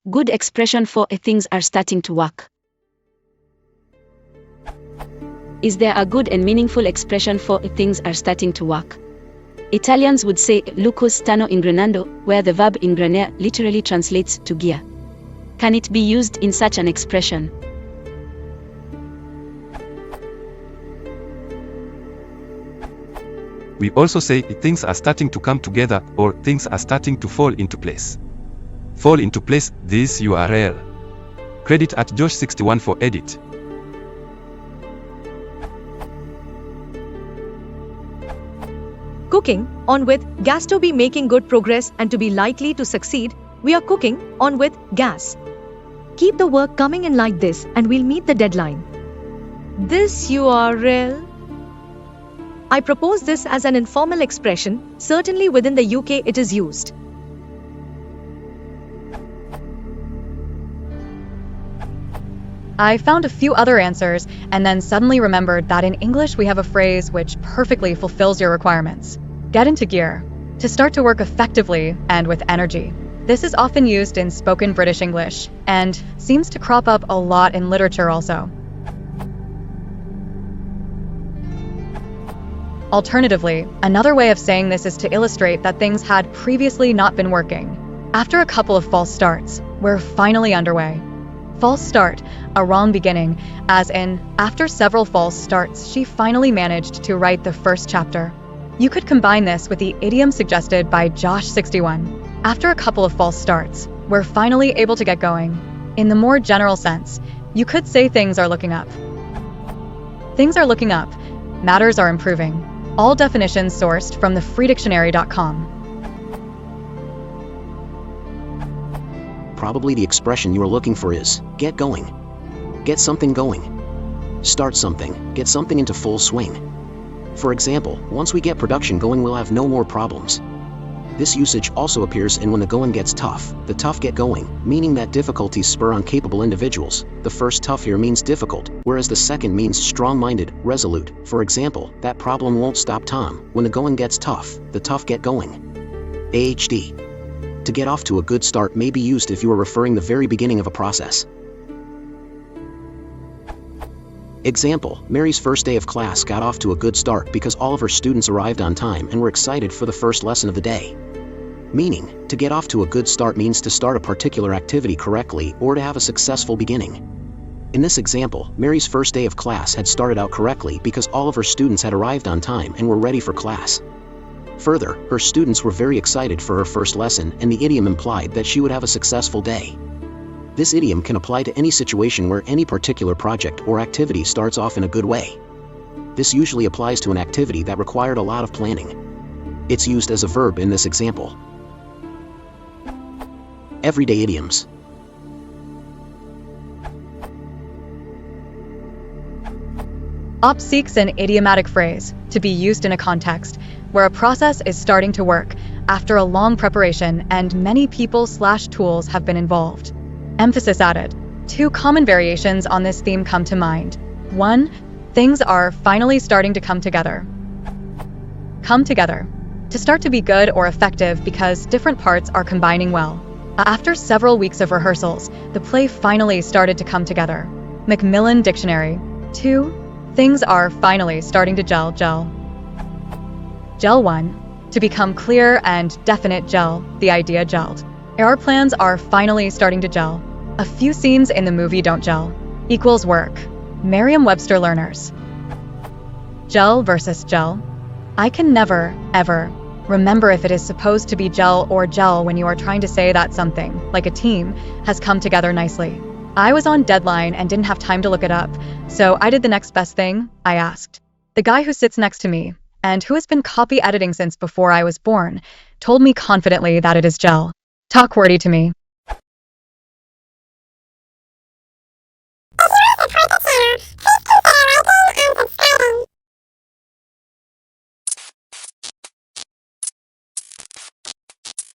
Good expression for things are starting to work. Is there a good and meaningful expression for things are starting to work? Italians would say lucus stanno ingranando, where the verb ingranare literally translates to gear. Can it be used in such an expression? We also say things are starting to come together or things are starting to fall into place. Fall into place, this URL. Credit at Josh61 for edit. Cooking on with gas. To be making good progress and to be likely to succeed, we are cooking on with gas. Keep the work coming in like this and we'll meet the deadline. This URL. I propose this as an informal expression. Certainly within the UK it is used. I found a few other answers and then suddenly remembered that in English we have a phrase which perfectly fulfills your requirements. Get into gear. To start to work effectively and with energy. This is often used in spoken British English and seems to crop up a lot in literature also. Alternatively, another way of saying this is to illustrate that things had previously not been working. After a couple of false starts, we're finally underway. False start, a wrong beginning, as in, after several false starts, she finally managed to write the first chapter. You could combine this with the idiom suggested by Josh61. After a couple of false starts, we're finally able to get going. In the more general sense, you could say things are looking up. Things are looking up. Matters are improving. All definitions sourced from thefreedictionary.com. Probably the expression you are looking for is, get going. Get something going. Start something, get something into full swing. For example, once we get production going we'll have no more problems. This usage also appears in when the going gets tough, the tough get going, meaning that difficulties spur on capable individuals. The first tough here means difficult, whereas the second means strong-minded, resolute. For example, that problem won't stop Tom. When the going gets tough, the tough get going. AHD. To get off to a good start may be used if you are referring the very beginning of a process. Example, Mary's first day of class got off to a good start because all of her students arrived on time and were excited for the first lesson of the day. Meaning, to get off to a good start means to start a particular activity correctly or to have a successful beginning. In this example, Mary's first day of class had started out correctly because all of her students had arrived on time and were ready for class. Further, her students were very excited for her first lesson and the idiom implied that she would have a successful day. This idiom can apply to any situation where any particular project or activity starts off in a good way. This usually applies to an activity that required a lot of planning. It's used as a verb in this example. Everyday idioms. Op seeks an idiomatic phrase to be used in a context where a process is starting to work after a long preparation and many people/tools have been involved. Emphasis added. Two common variations on this theme come to mind. 1. Things are finally starting to come together. Come together. To start to be good or effective because different parts are combining well. After several weeks of rehearsals, the play finally started to come together. Macmillan Dictionary. 2. Things are finally starting to gel. Gel 1. To become clear and definite. Gel. The idea gelled. Our plans are finally starting to gel. A few scenes in the movie don't gel. Equals work. Merriam-Webster learners. Gel versus gel. I can never, ever, remember if it is supposed to be gel or gel when you are trying to say that something, like a team, has come together nicely. I was on deadline and didn't have time to look it up, so I did the next best thing. I asked. The guy who sits next to me, and who has been copy editing since before I was born, told me confidently that it is gel. Talk wordy to me. If you want to support the channel, please